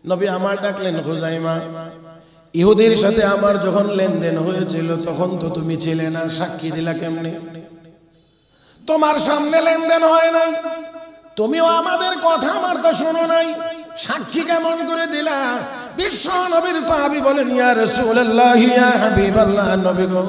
নবী আমার ডাকলেন খুজাইমা, ইহুদির সাথে আমার যখন লেনদেন হয়েছিল তখন তো তুমি ছিলে না, সাক্ষী দিলা কেমনে? তোমার সামনে লেনদেন হয় নাই, তুমিও আমাদের কথা মারতে শোনো নাই, সাক্ষী কেমন করে দিলা? বিশ্ব নবীর সাহাবী বলেন, ইয়া রাসূলুল্লাহ, ইয়া হাবিবাল্লাহ, নবী গো,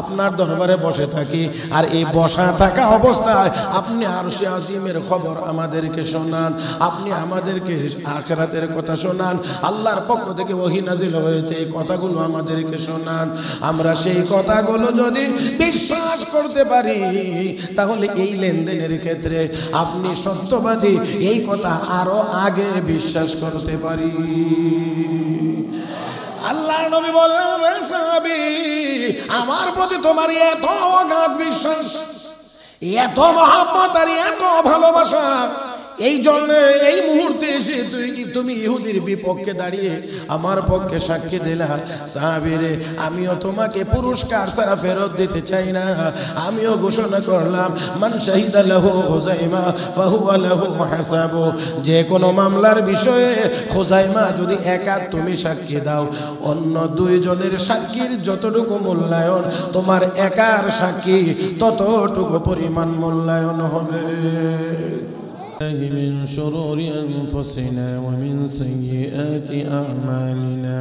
আপনার দরবারে বসে থাকি, আর এই বসা থাকা অবস্থায় আপনি আরশে আজিমের খবর আমাদেরকে শোনান, আপনি আমাদেরকে আখিরাতের কথা শোনান, আল্লাহর পক্ষ থেকে ওহী নাজিল হয়েছে, এই কথাগুলো আমাদেরকে শোনান। আমরা সেই কথাগুলো যদি বিশ্বাস করতে পারি তাহলে এই লেনদেনের ক্ষেত্রে আপনি সত্যবাদী, এই কথা আরো আগে বিশ্বাস করতে পারি। আল্লাহ নবী বললেন, সাহাবী, আমার প্রতি তোমার এত অগাধ বিশ্বাস, এত মহব্বত আর এত ভালোবাসা, এই জন্য এই মুহূর্তে এসে তুমি ইহুদির বিপক্ষে দাঁড়িয়ে আমার পক্ষে সাক্ষী দিলা। সাহাবীরে, আমিও তোমাকে পুরস্কার ছাড়া ফেরত দিতে চাই না, আমিও ঘোষণা করলাম, মান শাহিদা লাহু খুজাইমা ফাহুয়া লাহু হাসাবু, যে কোনো মামলার বিষয়ে খুজাইমা যদি একা তুমি সাক্ষী দাও, অন্য দুইজনের সাক্ষীর যতটুকু মূল্যায়ন তোমার একার সাক্ষী ততটুকু পরিমাণ মূল্যায়ন হবে। من شرور أنفسنا ومن سيئات أعمالنا،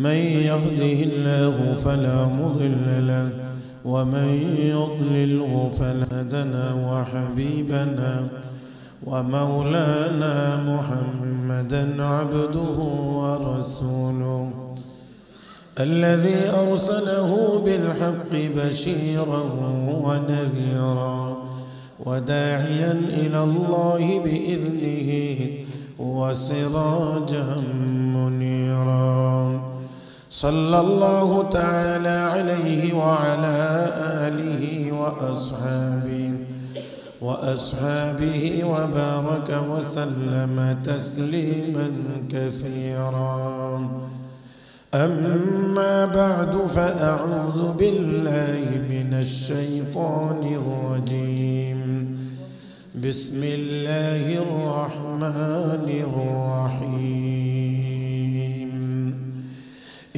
من يهده الله فلا مضل له ومن يضلله فلا هادي له، وحبيبنا ومولانا محمدا عبده ورسوله الذي أرسله بالحق بشيرا ونذيرا وداعيا إلى الله بإذنه وسراجا منيرا، صلى الله تعالى عليه وعلى آله وأصحابه وبارك وسلم تسليما كثيرا. أما بعد، فأعوذ بالله من الشيطان الرجيم، بسم الله الرحمن الرحيم.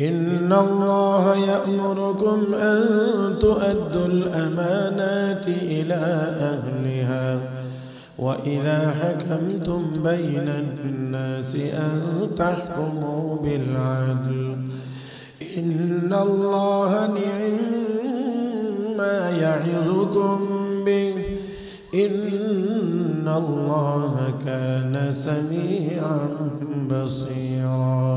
إن الله يأمركم أن تؤدوا الأمانات إلى أهلها وإذا حكمتم بين الناس أن تحكموا بالعدل، إن الله نعم ما يعظكم به، إن الله كان سميعا بصيرا.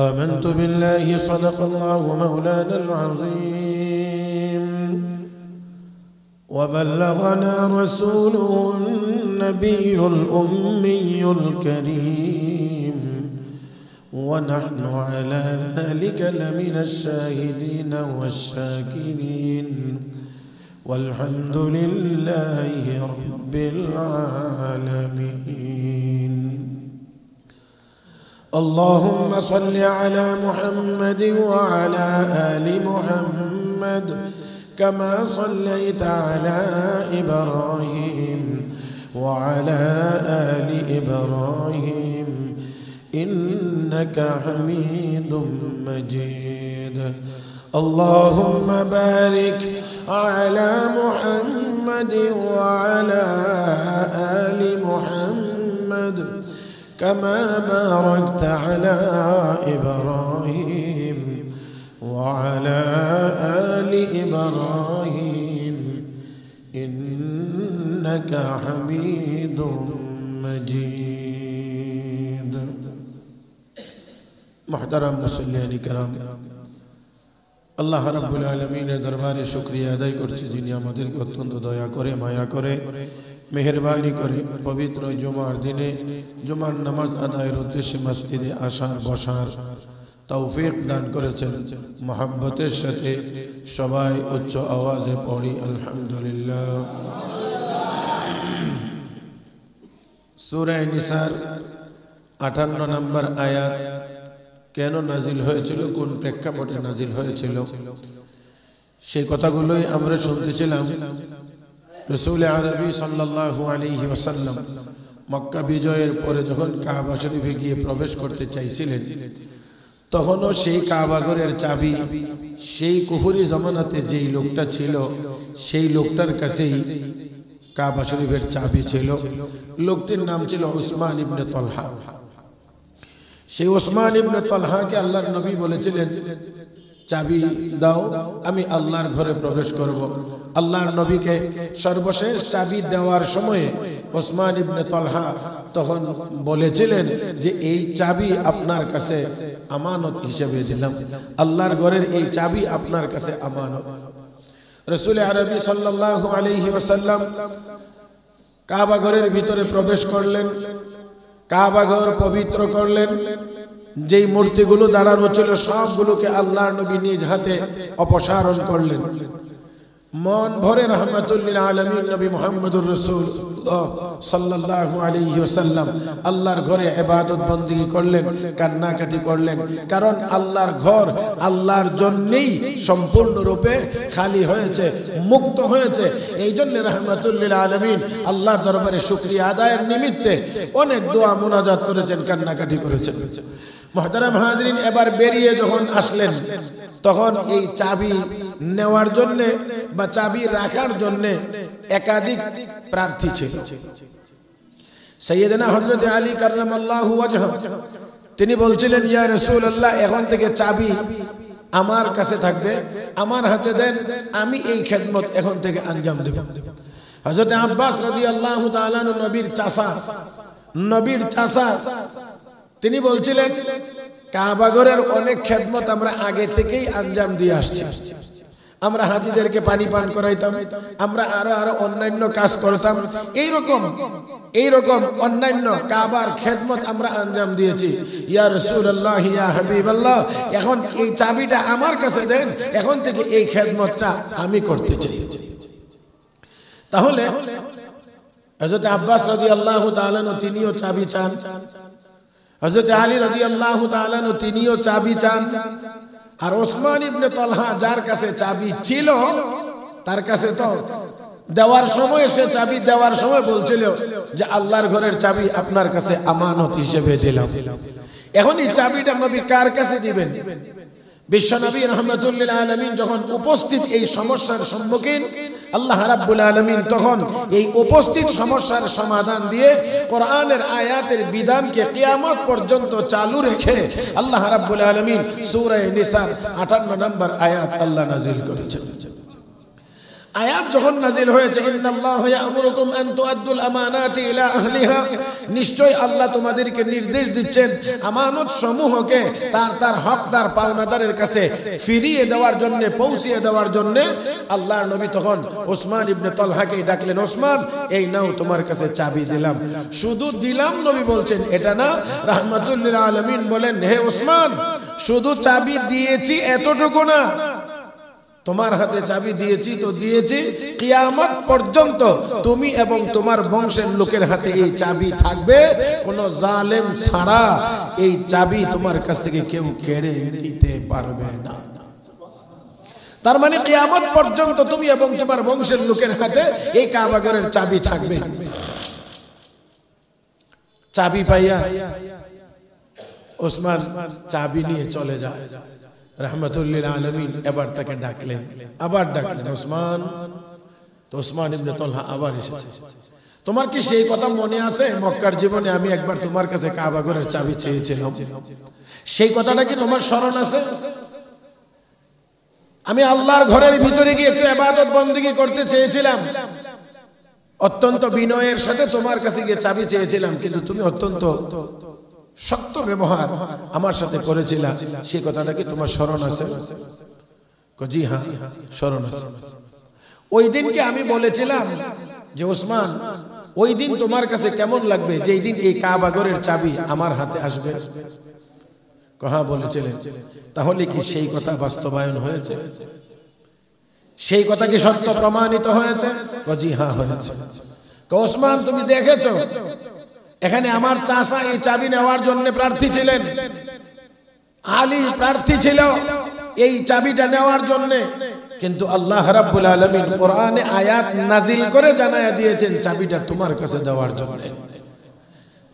آمنت بالله، صدق الله مولانا العظيم، وبلغنا رسوله النبي الأمي الكريم، ونحن على ذلك لمن الشاهدين والشاكرين، والحمد لله رب العالمين. اللهم صل على محمد وعلى آل محمد كما صليت على إبراهيم وعلى آل إبراهيم إنك حميد مجيد. اللهم بارك على محمد وعلى آل محمد كما باركت على إبراهيم وعلى آل إبراهيم إنك حميد مجيد. محترم মুসল্লিয়ান کرام, আল্লাহ রাব্বুল আলামিনের দরবারে শুকরিয়া আদায় করছি, যিনি আমাদেরকে অত্যন্ত দয়া করে, মায়া করে, মেহেরবানি করে পবিত্র জুমার দিনে জুমার নামাজ আদায়ের উদ্দেশ্যে মসজিদে আসার বসার তৌফিক দান করেছেন। মোহাব্বতের সাথে সবাই উচ্চ আওয়াজে পড়ি আলহামদুলিল্লাহ। সূরা নিসার 58 নম্বর আয়াত কেন নাজিল হয়েছিল, কোন প্রেক্ষাপটে নাজিল হয়েছিল, সেই কথাগুলোই আমরা শুনতেছিলাম। রাসূল আরবি সাল্লাল্লাহু আলাইহি ওয়াসাল্লাম মক্কা বিজয়ের পরে যখন কাবা শরীফে গিয়ে প্রবেশ করতে চাইছিলেন, তখনও সেই কাবা ঘরের চাবি সেই কুফরি জামানাতে যেই লোকটা ছিল সেই লোকটার কাছেই কাবা শরীফের চাবি ছিল। লোকটির নাম ছিল উসমান ইবনে তলহা। সেই উসমান ইবনে তলহাকে আল্লাহর নবী বলেছিলেন, চাবি দাও, আমি আল্লাহর ঘরে প্রবেশ করব। আল্লাহর নবীকে সর্বশেষ চাবি দেওয়ার সময়ে উসমান ইবনে তলহা তখন বলেছিলেন যে এই চাবি আপনার কাছে আমানত হিসেবে দিলাম, আল্লাহর ঘরের এই চাবি আপনার কাছে আমানত। রাসূল আরবি সাল্লাল্লাহু আলাইহি ওয়াসাল্লাম কাবা ঘরের ভিতরে প্রবেশ করলেন, কাবা ঘর পবিত্র করলেন। যেই মূর্তিগুলো দাঁড়ানো ছিল সবগুলোকে আল্লাহর নবী নিজ হাতে অপসারণ করলেন। মন ভরে রাহমাতুল লিল আলামিন নবী মুহাম্মদুর রাসূলুল্লাহ সাল্লাল্লাহু আলাইহি ওয়াসাল্লাম আল্লাহর ঘরে ইবাদত বندگی করলেন, কান্নাকাটি করলেন। কারণ আল্লাহর ঘর আল্লাহর জন্যই সম্পূর্ণরূপে খালি হয়েছে, মুক্ত হয়েছে। এই জন্য রাহমাতুল লিল আলামিন আল্লাহর দরবারে শুকরিয়া আদায়ের নিমিত্তে অনেক দোয়া মুনাজাত করেছেন, কান্নাকাটি করেছেন। মুহতারাম হাজরিন, এবার বেরিয়ে যখন আসলেন তখন এই চাবি নেওয়ার জন্য বা চাবি রাখার জন্য একাধিক প্রার্থী ছিল। সাইয়েদনা হযরত আলী কাররামাল্লাহু ওয়াজহা তিনি বলছিলেন, ইয়া রাসূলুল্লাহ, এখন থেকে চাবি আমার কাছে থাকবে, আমার হাতে দেন, আমি এই খেদমত এখন থেকে আঞ্জাম দেব। হযরত আব্বাস রাদিয়াল্লাহু তাআলা আনহু নবীর চাচা তিনি বলছিলেন, কাবা ঘরের অনেক খেদমত আমরা আগে থেকেই আঞ্জাম দিয়ে আসছি। আমরা হাজীদেরকে পানি পান করাইতাম, আমরা আরো অন্যান্য কাজ করতাম, এইরকম অন্যান্য কাবার খেদমত আমরা আঞ্জাম দিয়েছি। ইয়া রাসূলুল্লাহ, ইয়া হাবিবাল্লাহ, এখন এই চাবিটা আমার কাছে দেন, এখন থেকে এই খেদমতটা আমি করতে চাই। তাহলে হযরত আব্বাস রাদিয়াল্লাহু তাআলা তিনিও চাবি চান, হযরত আলী রাদিয়াল্লাহু তাআলা তিনিও চাবি চান। আর ওসমান ইবনে তলহা যার কাছে চাবি ছিল তার কাছে তো দেওয়ার সময়, সে চাবি দেওয়ার সময় বলছিল যে আল্লাহর ঘরের চাবি আপনার কাছে আমানত হিসেবে দিলাম। এখন এই চাবিটা নবী কার কাছে দিবেন? বিশ্বনবী রাহমাতুল লিল আলামিন যখন উপস্থিত এই সমস্যার সম্মুখীন, আল্লাহ রাব্বুল আলামিন তখন এই উপস্থিত সমস্যার সমাধান দিয়ে কোরআনের আয়াতের বিধানকে কিয়ামত পর্যন্ত চালু রেখে আল্লাহ রাব্বুল আলামিন সূরা নিসার 58 নম্বর আয়াত আল্লাহ নাযিল করেছেন। আয়াত যখন নাযিল হয়েছে, ইন্নাল্লাহা ইয়া'মুরুকুম আন তুআদ্দুল আমানাতি ইলা আহলিহা, নিশ্চয় আল্লাহ তোমাদেরকে নির্দেশ দিচ্ছেন আমানত সমূহকে তার হকদার পাওনাদারের কাছে ফিরিয়ে দেওয়ার জন্য, পৌঁছিয়ে দেওয়ার জন্য। আল্লাহর নবী তখন ওসমান ইবনে তলহাকে ডাকলেন, ওসমান, এই নাও তোমার কাছে চাবি দিলাম। শুধু দিলাম নবী বলছেন এটা না, রাহমাতুল লিল আলামিন বলেন, হে ওসমান, শুধু চাবি দিয়েছি এতটুকু না, তোমার হাতে চাবি দিয়েছি তো দিয়েছি, কিয়ামত পর্যন্ত তুমি এবং তোমার বংশের লোকের হাতে এই চাবি থাকবে, কোন জালেম ছাড়া এই চাবি তোমার কাছ থেকে কেউ কেড়ে নিতে পারবে না। তার মানে কিয়ামত পর্যন্ত তুমি এবং তোমার বংশের লোকের হাতে এই কাবা ঘরের চাবি থাকবে। চাবি পাইয়া ওসমান চাবি নিয়ে চলে যায়। রাহমাতুল লিল আলামিন এবার তাকে ডাকলেন, আবার ডাকলেন, ওসমান। তো ওসমান ইবনে তলহা আবার এসেছে। তোমার কি সেই কথা মনে আছে, মক্কার জীবনে আমি একবার তোমার কাছে কাবা ঘরের চাবি চেয়েছিলাম? সেই কথাটা কি তোমার স্মরণ আছে? আমি আল্লাহর ঘরের ভিতরে গিয়ে একটু ইবাদত বندگی করতে চেয়েছিলাম, অত্যন্ত বিনয়ের সাথে তোমার কাছে গিয়ে চাবি চেয়েছিলাম, কিন্তু তুমি অত্যন্ত শক্ত ব্যবহার আমার সাথে করেছিলা। সেই কথাটা কি তোমার স্মরণ আছে? জি হ্যাঁ, স্মরণ আছে। ওই দিনকে আমি বলেছিলাম যে ওসমান, ওই দিন তোমার কাছে কেমন লাগবে যেই দিন এই কাবা ঘরের চাবি আমার হাতে আসবে? হ্যাঁ বলেছিলেন। তাহলে কি সেই কথা বাস্তবায়ন হয়েছে? সেই কথা কি সত্য প্রমাণিত হয়েছে? জি হ্যাঁ হয়েছে। ওসমান, তুমি দেখেছো এখানে আমার চাচা এই চাবি নেওয়ার জন্য প্রার্থী ছিলেন, আলী প্রার্থী ছিল এই চাবিটা নেওয়ার জন্য, কিন্তু আল্লাহ রাব্বুল আলামিন কোরআনে আয়াত নাজিল করে জানায়া দিয়েছেন চাবিটা তোমার কাছে দেওয়ার জন্য।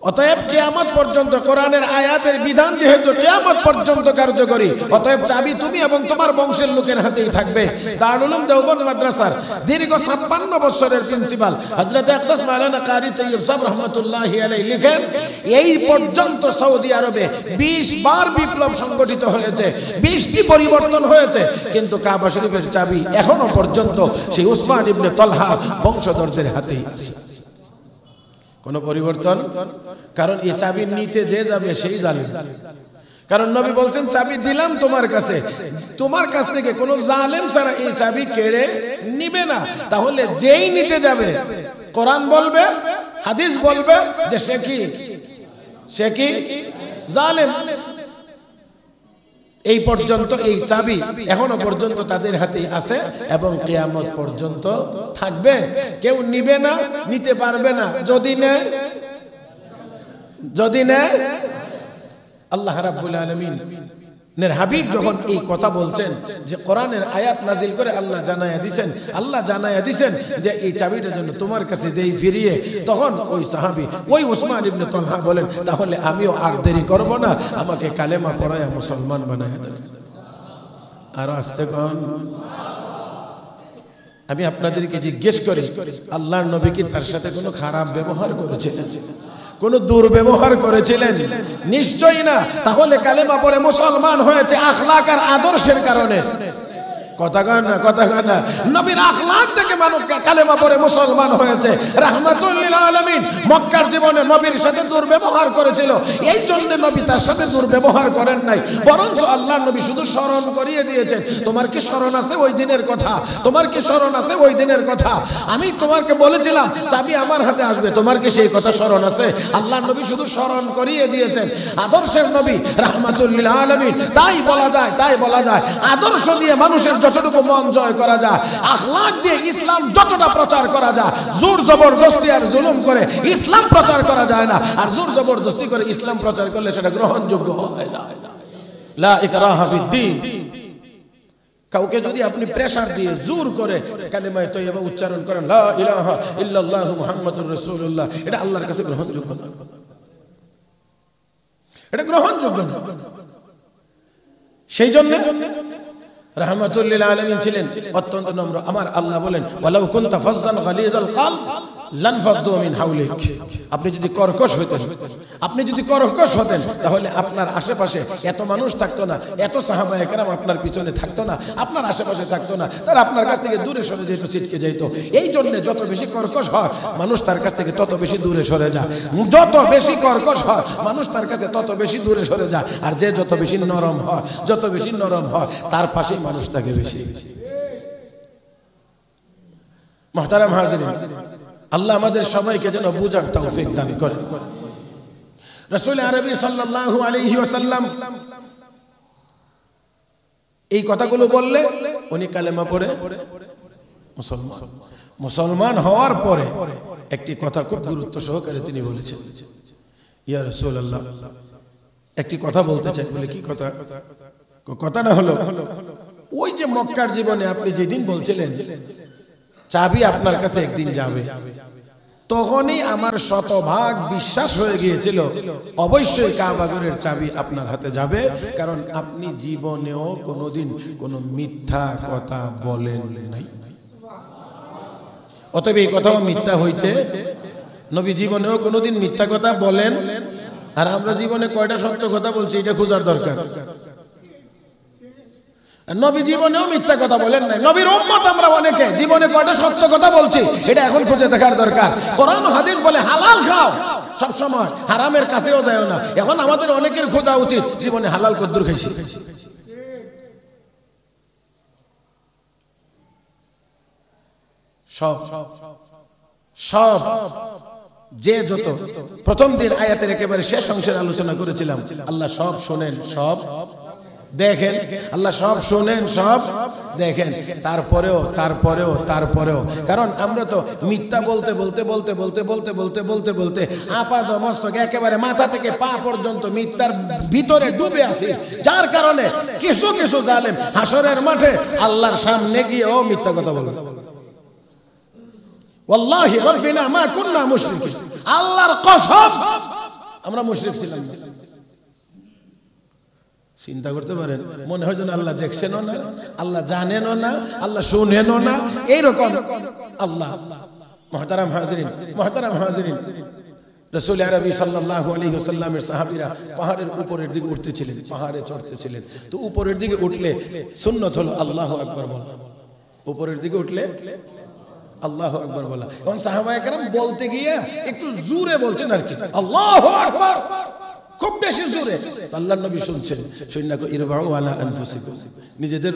অতএব কিয়ামত পর্যন্ত কোরআনের আয়াতের বিধান যেহেতু কিয়ামত পর্যন্ত কার্যকরী, অতএব চাবি তুমি এবং তোমার বংশের লোকের হাতেই থাকবে। দারুল উলুম দেওবন্দ মাদ্রাসার দীর্ঘ 56 বছরের প্রিন্সিপাল হযরত আকদাস মাওলানা কারি তৈয়ব সাহেব রাহমাতুল্লাহি আলাইহি লিখেন, এই পর্যন্ত সৌদি আরবে 20 বার বিপ্লব সংগঠিত হয়েছে, 20টি পরিবর্তন হয়েছে, কিন্তু কাবা শরীফের চাবি এখনো পর্যন্ত সেই উসমান ইবনে তালহার বংশধরদের হাতেই আছে। কোন পরিবর্তন? কারণ এই চাবি নিতে যে যাবে সেই জালিম। কারণ নবী বলছেন চাবি দিলাম তোমার কাছে, তোমার কাছ থেকে কোন জালেম ছাড়া এই চাবি কেড়ে নিবে না। তাহলে যেই নিতে যাবে কোরআন বলবে, হাদিস বলবে যে সে কি জালেম। এই পর্যন্ত এই চাবি এখনো পর্যন্ত তাদের হাতেই আছে এবং কিয়ামত পর্যন্ত থাকবে। কেউ নিবে না, নিতে পারবে না। যদি নেয় আল্লাহ রাব্বুল আলামিন নের হাবিব যখন এই কথা বলছেন যে কোরআনের আয়াত নাজিল করে আল্লাহ জানায়া দিছেন যে এই চাবিটা জন্য তোমার কাছে দেই ফিরিয়ে, তখন ওই সাহাবী ওই উসমান ইবনে তালহা বলেন, তাহলে আমিও আর দেরি করব না, আমাকে কালেমা পড়ায়া মুসলমান বানায়া দেন। আর আস্তে কোন আমি আপনাদেরকে জিজ্ঞেস করি, আল্লাহর নবী কি তার সাথে কোনো খারাপ ব্যবহার করেছিলেন? কোন দুর্ব্যবহার করেছিলেন? নিশ্চয়ই না। তাহলে কালেমা পড়ে মুসলমান হয়েছে আখলাক আর আদর্শের কারণে। কথা কন না। নবীর আখলাক থেকে মানুষ কালেমা পড়ে মুসলমান হয়েছে। রাহমাতুল লিল আলামিন মক্কার জীবনে নবীর সাথে দুর্ব্যবহার করেছিল, এই জন্য নবী তার সাথে দুর্ব্যবহার করেন নাই, বরঞ্চ আল্লাহর নবী শুধু স্মরণ করিয়ে দিয়েছেন, তোমার কি স্মরণ আছে ওই দিনের কথা? তোমার কি স্মরণ আছে ওই দিনের কথা? আমি তোমাকে বলেছিলাম চাবি আমার হাতে আসবে, তোমার কি সেই কথা স্মরণ আছে? আল্লাহর নবী শুধু স্মরণ করিয়ে দিয়েছেন। আদর্শের নবী রাহমাতুল লিল আলামিন। তাই বলা যায় আদর্শ দিয়ে মানুষের যতটুকু মন জয় করা যায়, আখলাক দিয়ে ইসলাম যতটা প্রচার করা যায়, জোর জবরদস্তি আর জুলুম করে ইসলাম প্রচার করা যায় না। আর জোর জবরদস্তি করে ইসলাম প্রচার করলে সেটা গ্রহণযোগ্য হয় না। লা ইকরাহা ফিদ্দীন। কাউকে যদি আপনি প্রেসার দিয়ে জোর করে কালেমায়ে তয়্যিবা উচ্চারণ করেন, লা ইলাহা ইল্লাল্লাহু মুহাম্মাদুর রাসূলুল্লাহ, এটা আল্লাহর কাছে গ্রহণযোগ্য না, এটা গ্রহণযোগ্য না। সেই জন্য রাহমাতুল লিল আলামিন ছিলেন অত্যন্ত নম্র। আমার আল্লাহ বলেন, ওয়ালাউ কুনতা ফাজ্জান গালিজাল কলব লানফাদ্দু মিন হাওলিক। আপনি যদি কর্কশ হতেন তাহলে আপনার আশেপাশে এত মানুষ থাকতো না, এত সাহাবায়ে কেরাম আপনার পিছনে থাকতো না, আপনার আশেপাশে থাকতো না, তারা আপনার কাছ থেকে দূরে সরে যেত, ছিটকে যেত। এই জন্য যত বেশি কর্কশ হয় মানুষ তার কাছ থেকে তত বেশি দূরে সরে যায়। যত বেশি কর্কশ হয় মানুষ তার কাছে তত বেশি দূরে সরে যায়। আর যে যত বেশি নরম হয় তার পাশে মানুষ থাকে বেশি। মুহতারাম হাজিরিন, আল্লাহ আমাদের সবাইকে যেন বুঝার তৌফিক দান করেন। রাসূল আরবি সাল্লাল্লাহু আলাইহি ওয়াসাল্লাম এই কথাগুলো বললে উনি কালেমা পড়ে মুসলমান হওয়ার পরে একটি কথা খুব গুরুত্ব সহকারে তিনি বলেছেন, ইয়া রাসূলুল্লাহ একটি কথা বলতে চাই। বলে কি কথা? কথাটা হলো ওই যে মক্কার জীবনে আপনি যেদিন বলছিলেন চাবি আপনার কাছে একদিন যাবে, তখনই আমার শতভাগ বিশ্বাস হয়ে গিয়েছিল অবশ্যই কাবা ঘরের চাবি আপনার হাতে যাবে, কারণ আপনি জীবনেও কোনোদিন কোনো মিথ্যা কথা বলেন নাই। অতএব এই কথাও মিথ্যা হইতে, নবী জীবনেও কোনোদিন মিথ্যা কথা বলেন। আর আমরা জীবনে কয়টা সত্য কথা বলছি এটা খোঁজার দরকার। নবী জীবনেও মিথ্যা কথা বলেন নাই। নবীর উম্মত আমরা অনেকে জীবনে কয়টা সত্য কথা বলছি এটা এখন খুঁজে দেখার দরকার। কোরআন ও হাদিস বলে হালাল খাও সব সময়, হারামের কাছেও যায় না। এখন আমাদের অনেকের খোঁজা উচিত জীবনে হালাল কদ্দুর খাইছি। সব যে যত প্রথম দিন আয়াতের একেবারে শেষ অংশের আলোচনা করেছিলাম, আল্লাহ সব শোনেন, সব দেখেন। আল্লাহ সব শুনেন, সব দেখেন। তারপরেও কারণ আমরা তো মিথ্যা বলতে আপাদমস্তক একেবারে মাথা থেকে পা পর্যন্ত মিথ্যার ভিতরে ডুবে আছি, যার কারণে কিছু জালেম হাসরের মাঠে আল্লাহর সামনে গিয়েও মিথ্যা কথা বলবে। ওয়াল্লাহি রাব্বিনা মা কুননা মুশরিকিন, আল্লাহর কসম আমরা মুশরিক ছিলাম না। চিন্তা করতে পারেন, মনে হয় যেন আল্লাহ দেখছেনও না, আল্লাহ জানেনও না, আল্লাহ শুনেনও না, এইরকম আল্লাহ। মুহতারাম হাজিরিন, মুহতারাম হাজিরিন, রাসূল আরবি সাল্লাল্লাহু আলাইহি ওয়াসাল্লামের সাহাবীরা পাহাড়ের উপরের দিকে উঠতেছিলেন, পাহাড়ে চড়তেছিলেন। তো উপরের দিকে উঠলে সুন্নাত হলো আল্লাহু আকবার বলা, উপরের দিকে উঠলে আল্লাহু আকবার বলা। এবং সাহাবায়ে কেরাম বলতে গিয়ে একটু জোরে বলছেন আর কি, আল্লাহু আকবার, খুব বেশি জোরে। আল্লাহর নবী শুনছেন, শুননা কো ইরবাউ আলা আনফুসিকুম, নিজেদের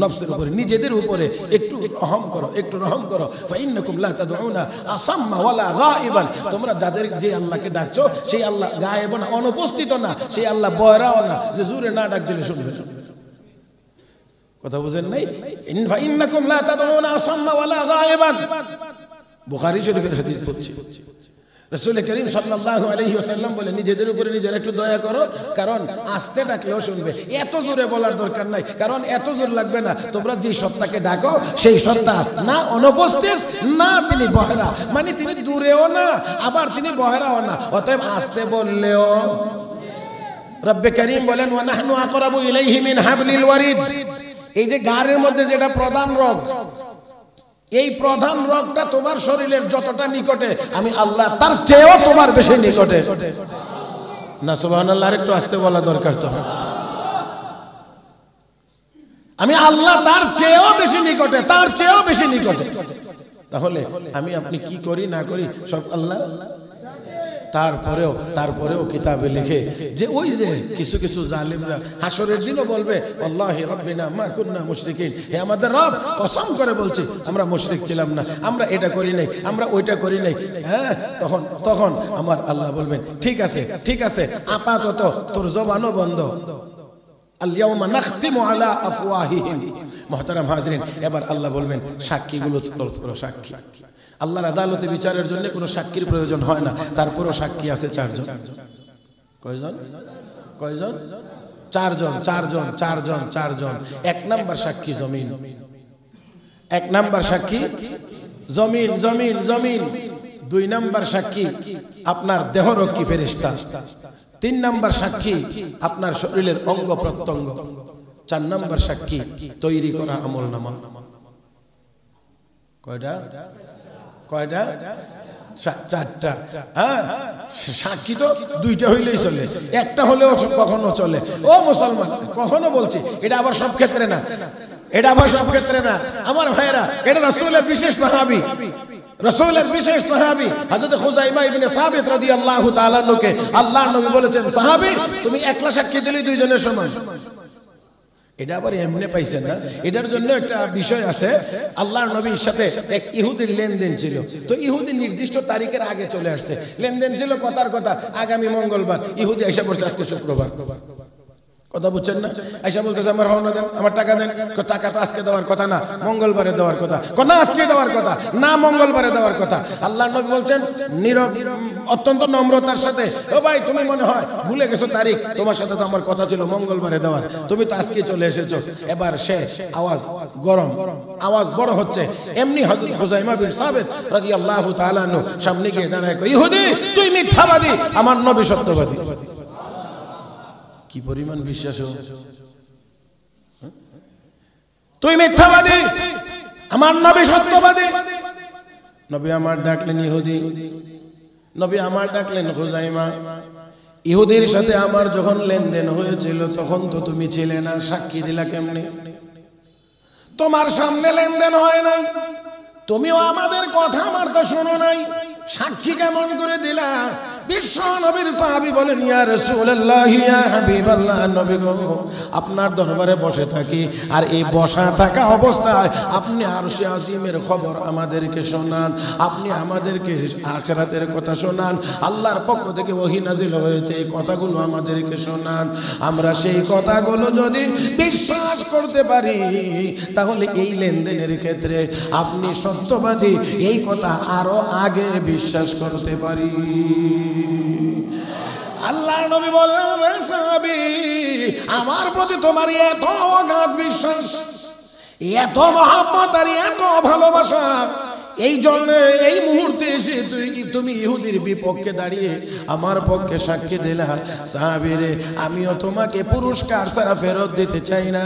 নফসের উপরে, নিজেদের উপরে একটু রহম করো, একটু রহম করো। ফাইন্নাকুম লা তাদউনা আসাম্মা ওয়ালা গায়িবান, তোমরা যাদের যে আল্লাহকে ডাকছো সেই আল্লাহ গায়েব না, অনুপস্থিত না, সেই আল্লাহ বয়রাও না যে জোরে না ডাক দিলে শুনবে। কথা বুঝেন নাই? ফাইন্নাকুম লা তাদউনা আসাম্মা ওয়ালা গায়িবান, বুখারী শরীফের হাদিস পড়ছি। রাসূল করিম সাল্লাল্লাহু আলাইহি ওয়াসাল্লাম বলে, নিজেদের উপরে নিজেরা একটু দয়া করো, কারণ আস্তে ডাকলেও শুনবে। এত জোরে বলার দরকার নাই, কারণ এত জোর লাগবে না। তোমরা যে সত্তাকে ডাকো সেই সত্তা না অনুপস্থিত, না তিনি বহেরা, মানে তিনি দূরেও না, আবার তিনি বহেরাও না। অতএব আস্তে বললেও, রব্বে করিম বলেন ওয়া নাহনু আকরাবু ইলাইহি মিন হাবলিল ওয়ারিদ। এই যে গাড়ের মধ্যে যেটা প্রধান রোগ, এই প্রধান রোগটা তোমার শরীরের যতটা নিকটে, আমি আল্লাহ তার চেয়েও তোমার বেশি নিকটে। না সুবহানাল্লাহ, আর একটু আস্তে বলা দরকার। তো আমি আল্লাহ তার চেয়েও বেশি নিকটে, তার চেয়েও বেশি নিকটে। তাহলে আমি আপনি কি করি না করি সব আল্লাহ। তারপরেও কিতাবে লিখে যে ওই যে কিছু কিছু জালিমরা হাসরের দিনও বলবে, আল্লাহি রাব্বিনা মা কুননা মুশরিকিন, হে আমাদের রব, কসম করে বলছি আমরা মুশরিক ছিলাম না, আমরা এটা করি নাই, আমরা ওইটা করি নাই। হ্যাঁ, তখন আমার আল্লাহ বলবেন, ঠিক আছে, ঠিক আছে, আপাতত তোর জবানও বন্ধ। আল ইয়াউমা নাখতিমু আলা আফওয়াহিহিম। মুহতারাম হাজিরিন, এবার আল্লাহ বলবেন সাক্ষীগুলো তলব করো, সাক্ষী। আল্লাহর আদালতে বিচারের জন্য কোনো সাক্ষীর প্রয়োজন হয় না, তারপরও সাক্ষী আছে চারজন। কয়জন? কয়জন? চারজন, চারজন, চারজন, চারজন। এক নাম্বার সাক্ষী জমিন, এক নাম্বার সাক্ষী জমিন, জমিন, জমিন। দুই নাম্বার সাক্ষী আপনার দেহরক্ষী ফেরেশতা। তিন নাম্বার সাক্ষী আপনার শরীরের অঙ্গ প্রত্যঙ্গ। চার নাম্বার সাক্ষী তৈরি করা আমলনামা। কয়টা? কয়টা? চারটা। হ্যাঁ, সাক্ষী তো দুইটা হইলেই চলে, একটা হলেও কখনো চলে। ও মুসলমান, কখনো বলছি, এটা আবার সব ক্ষেত্রে না, এটা আবার সব ক্ষেত্রে না আমার ভাইয়েরা। এটা রাসূলের বিশেষ সাহাবী, রাসূলের বিশেষ সাহাবী হযরত খুযাইমা ইবনে সাবিত রাদিয়াল্লাহু তাআলা আনহুকে আল্লাহর নবী বলেছেন, সাহাবী তুমি একলা সাক্ষী দিলে দুইজনের সমান। এটা আবার এমনি পাইছেন না, এটার জন্য একটা বিষয় আছে। আল্লাহর নবীর সাথে এক ইহুদির লেনদেন ছিল। তো ইহুদি নির্দিষ্ট তারিখের আগে চলে আসছে, লেনদেন ছিল কথার কথা আগামী মঙ্গলবার। ইহুদি আইসা বলছে আজকে শুক্রবার। কথা বুঝছেন না? আইসা বলতেছে আমার রওনা দেন, আমার টাকা দেন। টাকা তো আজকে দেওয়ার কথা না, মঙ্গলবারে দেওয়ার কথা। না আজকে দেওয়ার কথা না, মঙ্গলবারে দেওয়ার কথা। আল্লাহর নবী বলছেন নীরব, অত্যন্ত নম্রতার সাথে, ও ভাই তুমি মনে হয় ভুলে গেছো তারিখ, তোমার সাথে তো আমার কথা ছিল মঙ্গলবারে দেওয়ার, তুমি তো আজকে চলে এসেছো। এবার সে আওয়াজ গরম, আওয়াজ বড় হচ্ছে। এমনি হযরত খুযাইমা বিন সাবিত রাদিয়াল্লাহু তাআলা আনহু সামনে গিয়ে দাঁড়ায় কই, ইহুদি তুই মিথ্যাবাদী, আমার নবী সত্যবাদী। কি পরিমাণ বিশ্বাস! তুই মিথ্যাবাদী, আমার নবী সত্যবাদী। নবী আমার ডাকলেন ইহুদি, নবী আমার ডাকলেন খুযাইমা। ইহুদির সাথে আমার যখন লেনদেন হয়েছিল তখন তো তুমি ছিলে না, সাক্ষী দিলা কেমনে? তোমার সামনে লেনদেন হয় নাই, তুমিও আমাদের কথা আমার তো শোনো নাই, সাক্ষী কেমন করে দিলা? বিশ্ব নবীর সাহাবী বলেন, ইয়া রাসূলুল্লাহ, ইয়া হাবিবাল্লাহ, নবী গো আপনার দরবারে বসে থাকি, আর এই বসা থাকা অবস্থায় আপনি আরশে আজিমের খবর আমাদেরকে শোনান, আপনি আমাদেরকে আখিরাতের কথা শোনান, আল্লাহর পক্ষ থেকে ওহী নাজিল হয়েছে এই কথাগুলো আমাদেরকে শোনান। আমরা সেই কথাগুলো যদি বিশ্বাস করতে পারি তাহলে এই লেনদেনের ক্ষেত্রে আপনি সত্যবাদী, এই কথা আরো আগে বিশ্বাস করতে পারি। আল্লাহর নবী বললেন, সাহাবী আমার প্রতি তোমার এত অগাধ বিশ্বাস, এত মহব্বত আর এত ভালোবাসা, এই জন্য এই মুহূর্তে এসে তুমি ইহুদির বিপক্ষে দাঁড়িয়ে আমার পক্ষে সাক্ষী দিলা। সাহাবীরে, আমিও তোমাকে পুরস্কার ছাড়া ফেরত দিতে চাই না।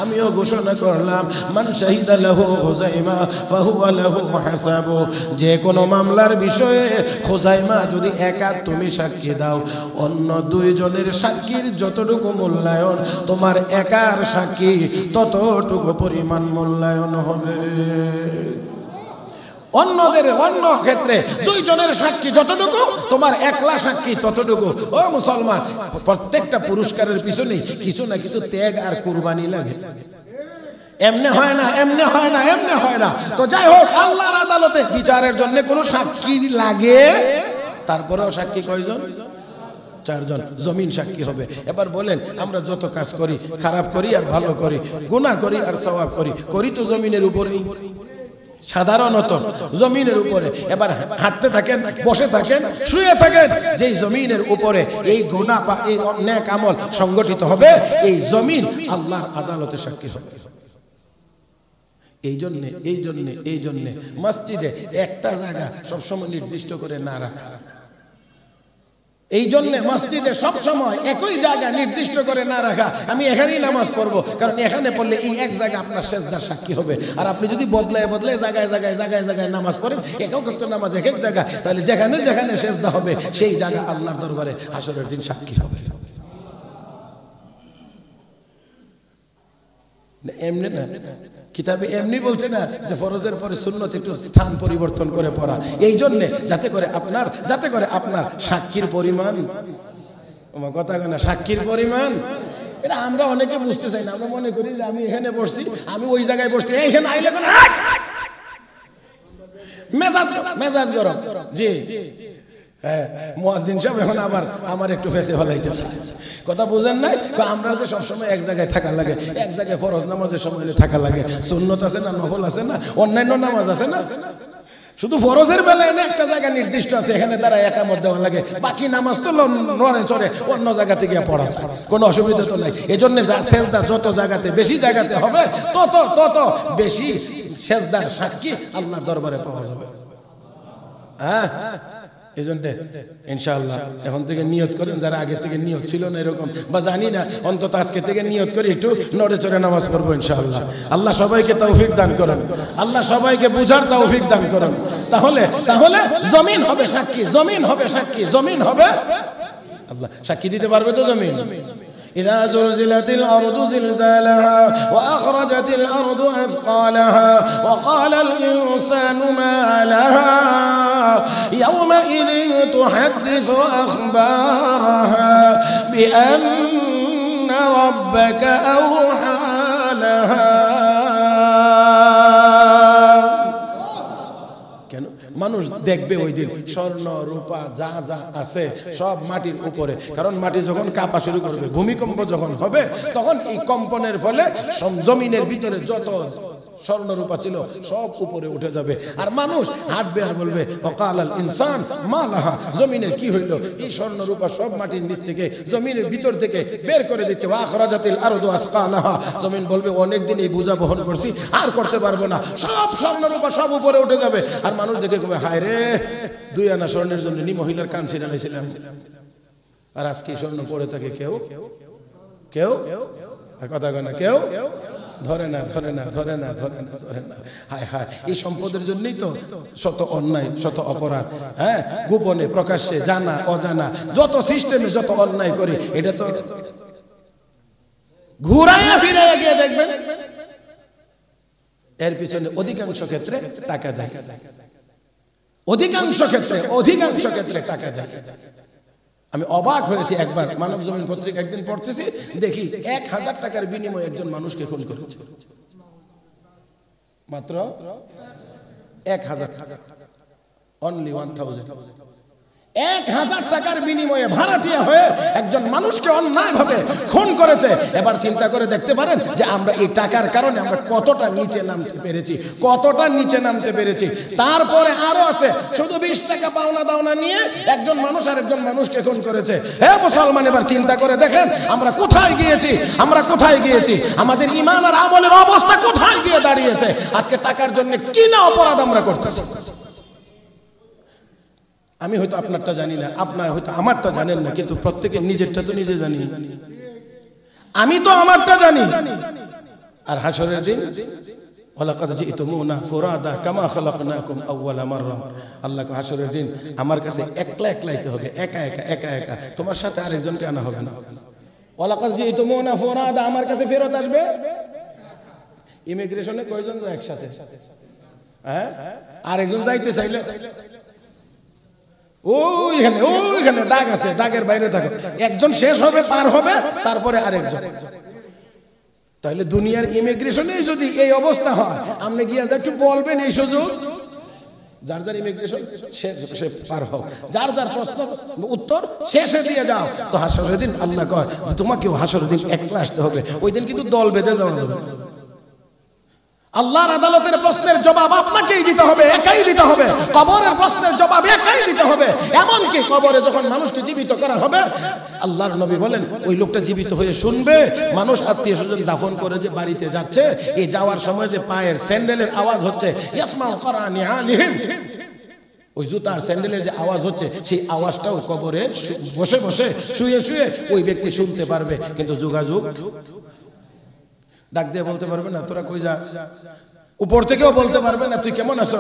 আমিও ঘোষণা করলাম, মান শাহিদা লাহু খুযাইমা ফাহুয়া লাহু হাসাবু। যে কোনো মামলার বিষয়ে খুযাইমা যদি একা তুমি সাক্ষী দাও, অন্য দুইজনের সাক্ষীর যতটুকু মূল্যায়ন তোমার একার সাক্ষী ততটুকু পরিমাণ মূল্যায়ন হবে। অন্য ক্ষেত্রে দুইজনের সাক্ষী যতটুকু তোমার একলা সাক্ষী ততটুকু। ও মুসলমান, প্রত্যেকটা পুরস্কারের পিছনে কিছু না কিছু ত্যাগ আর কুরবানি লাগে। এমনি হয় না, এমনি হয় না, এমনি হয় না। তো যাই হোক, আল্লাহর আদালতে বিচারের জন্য কোনো সাক্ষী লাগে। তারপরেও সাক্ষী কয়জন? 4 জন। জমিন সাক্ষী হবে। এবার বলেন, আমরা যত কাজ করি, খারাপ করি আর ভালো করি, গুনাহ করি আর সওয়াব করি তো জমিনের উপরেই, সাধারণত জমিনের উপরে। এবার হাঁটতে থাকেন, বসে থাকেন, শুয়ে থাকেন, যেই জমিনের উপরে এই গুনাহ বা এই নেক আমল সংগঠিত হবে, এই জমিন আল্লাহর আদালতে সাক্ষী হবে। এই জন্যে মসজিদে একটা জায়গা সবসময় নির্দিষ্ট করে না রাখা। এই জন্য মসজিদে সব সময় একই জায়গা নির্দিষ্ট করে না রাখা। আমি এখানেই নামাজ পড়বো, কারণ এখানে পড়লে এই এক জায়গা আপনার সেজদার সাক্ষী হবে। আর আপনি যদি বদলায় জায়গায় নামাজ পড়েন, একক নামাজ এক এক জায়গা, তাহলে যেখানে সেজদা হবে সেই জায়গা আল্লাহর দরবারে হাসরের দিন সাক্ষী হবে। এমনি না, কিতাবে এমনি বলছে না যে ফরজের পরে সুন্নত একটু স্থান পরিবর্তন করে পড়া, এই জন্য যাতে করে আপনার সাক্ষীর পরিমাণ, কথা না, সাক্ষীর পরিমাণ। এটা আমরা অনেকে বুঝতে চাই না। আমরা মনে করি যে আমি এখানে বসছি, আমি ওই জায়গায় বসছি, এখানে আইলে মেজাজ গরম। জি হ্যাঁ, মুয়াজ্জিন সাহেব এখন আমার একটু ফেসে ফলাইতেছে। কথা বুঝেন নাই? আমরা যে সবসময় এক জায়গায় থাকা লাগে, এক জায়গায় ফরজ নামাজের সময় থাকা লাগে। সুন্নত আছে না, নফল আছে না, অন্যান্য নামাজ আছে না। শুধু ফরজের বেলায় না একটা জায়গা নির্দিষ্ট আছে, এখানে তারা একামত দেওয়া লাগে। বাকি নামাজ তো নড়ে চড়ে অন্য জায়গা থেকে পড়া যায়, কোনো অসুবিধা তো নাই। এজন্য সেজদা যত জায়গাতে বেশি জায়গাতে হবে, তত বেশি সেজদার সাক্ষী আল্লাহর দরবারে পাওয়া যাবে। হ্যাঁ, এই জন্য ইনশাআল্লাহ এখন থেকে নিয়ত করেন, যারা আগে থেকে নিয়ত ছিল না এরকম, বা জানি না, অন্তত আজকে থেকে নিয়ত করি একটু নড়ে চড়ে নামাজ পড়বো ইনশাআল্লাহ। আল্লাহ সবাইকে তৌফিক দান করেন, আল্লাহ সবাইকে বুঝার তৌফিক দান করেন। তাহলে জমিন হবে সাক্ষী, জমিন হবে সাক্ষী, জমিন হবে আল্লাহ সাক্ষী দিতে পারবে তো জমিন। إذا زلزلت الأرض زلزالها وأخرجت الأرض أثقالها وقال الإنسان ما لها يومئذ تحدث أخبارها بأن ربك أوحى لها। মানুষ দেখবে ওই দিন স্বর্ণ রূপা যা যা আছে সব মাটির উপরে, কারণ মাটি যখন কাঁপা শুরু করবে, ভূমিকম্প যখন হবে, তখন এই কম্পনের ফলে জমিনের ভিতরে যত স্বর্ণ রূপা ছিল সব উপরে উঠে যাবে। আর মানুষ হাঁটবে আর বলবে ওয়াকালাল ইনসান মা লাহা, জমিনের কি হইল? এই স্বর্ণ রূপা সব মাটির নিচ থেকে, জমিনের ভিতর থেকে বের করে দিচ্ছে। ওয়া আখরাজাতিল আরদু আসকালাহা, জমিন বলবে অনেকদিন এই বোঝা বহন করছি, আর করতে পারবো না, সব স্বর্ণ রূপা সব উপরে উঠে যাবে। আর মানুষ দেখে কবে, হায় রে, 2 আনা স্বর্ণের জন্য নি মহিলার কান ছিঁড়ে আনাইছিলাম। আর আজকে স্বর্ণ পড়ে থাকে কেউ কথা কয় না, কেউ ধরে না। হায় হায়, এই সম্পদের জন্যই তো শত অন্যায়, শত অপরাধ। হ্যাঁ, গোপনে প্রকাশ্যে, জানা অজানা যত সিস্টেমে যত অন্যায় করি, এটা তো ঘুরাইয়া ফিরাইয়া গিয়ে দেখবেন এর পিছনে অধিকাংশ ক্ষেত্রে টাকা দেয়, অধিকাংশ ক্ষেত্রে টাকা দেয়। আমি অবাক হয়েছি, একবার মানব জমিন পত্রিকা একদিন পড়তেছি, দেখি 1000 টাকার বিনিময়ে একজন মানুষকে খুন করেছে। মাত্র 1000, অনলি 1000। 1000 টাকার বিনিময়ে ভাড়াটিয়া হয়ে একজন মানুষকে অন্যায়ভাবে খুন করেছে। এবার চিন্তা করে দেখতে পারেন যে আমরা এই টাকার কারণে আমরা কতটা নিচে নামতে পেরেছি, কতটা নিচে নামতে পেরেছি। তারপরে আরো আছে, শুধু 20 টাকা পাওনা দাওনা নিয়ে একজন মানুষ আর একজন মানুষকে খুন করেছে। হে মুসলমান, এবার চিন্তা করে দেখেন আমরা কোথায় গিয়েছি, আমরা কোথায় গিয়েছি, আমাদের ঈমান আর আমলের অবস্থা কোথায় গিয়ে দাঁড়িয়েছে। আজকে টাকার জন্য কি না অপরাধ আমরা করতেছি। আমি হয়তো আপনারটা জানি না, আপনার হয়তো আমারটা জানেন না, কিন্তু প্রত্যেকের নিজেরটা তো নিজে জানি। আমি তো আমারটা জানি। আর হাসরের দিন ওয়ালাকাদ জিতুমুনা ফুরাদা কামা খালাকনাকুম আউওয়ালা মাররা, আল্লাহকে হাসরের দিন আমার কাছে একলা একলাইতে হবে, একা একা একা একা, তোমার সাথে আরেকজনকে আনা হবে না। ওয়ালাকাদ জিতুমুনা ফুরাদা, আমার কাছে ফেরত আসবে। ইমিগ্রেশনে কয়জন যায় একসাথে? হ্যাঁ, আরেকজন যাইতে চাইলে ওইখানে দাগ আছে, দাগের বাইরে থাকে, একজন শেষ হবে, পার হবে, তারপরে আরেকজন। তাহলে দুনিয়ার ইমিগ্রেশনে যদি এই অবস্থা হয়, আপনি গিয়ে একটু বলবেন এই সুযোগ, যার যার ইমিগ্রেশন সে পার হোক, যার যার প্রশ্ন উত্তর শেষে দিয়ে যাও। তো হাসরের দিন আল্লাহ কয় তোমাকেও হাসরের দিন একলা আসতে হবে। ওই দিন কিন্তু দল বেঁধে যাওয়া যাবে। আল্লাহর আদালতের প্রশ্নের জবাব আপনাকেই দিতে হবে, একাই দিতে হবে। কবরের প্রশ্নের জবাব একাই দিতে হবে। এমনকি কবরে যখন মানুষকে জীবিত করা হবে, আল্লাহর নবী বলেন ওই লোকটা জীবিত হয়ে শুনবে, মানুষ আত্মীয় স্বজন দাফন করে যে বাড়িতে যাচ্ছে, এই যাওয়ার সময় যে পায়ের স্যান্ডেলের আওয়াজ হচ্ছে, ইয়াসমাউ কারানি আলিহিম, ওই জুতার স্যান্ডেলের যে আওয়াজ হচ্ছে, সেই আওয়াজটাও কবরে বসে বসে শুয়ে শুয়ে ওই ব্যক্তি শুনতে পারবে। কিন্তু যোগাযোগ ডাক দিয়ে বলতে পারবে না তোরা কই যাস, উপর থেকেও বলতে পারবে না তুই কেমন আছো,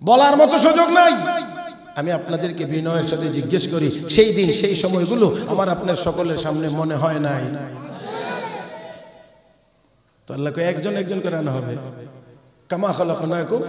বলার মতো সুযোগ নাই। আমি আপনাদেরকে বিনয়ের সাথে জিজ্ঞেস করি, সেই দিন সেই সময়গুলো আমার আপনার সকলের সামনে মনে হয় নাই? তো আল্লাহকে একজন একজন করে আনা হবে। কামা খালাকনাকুম,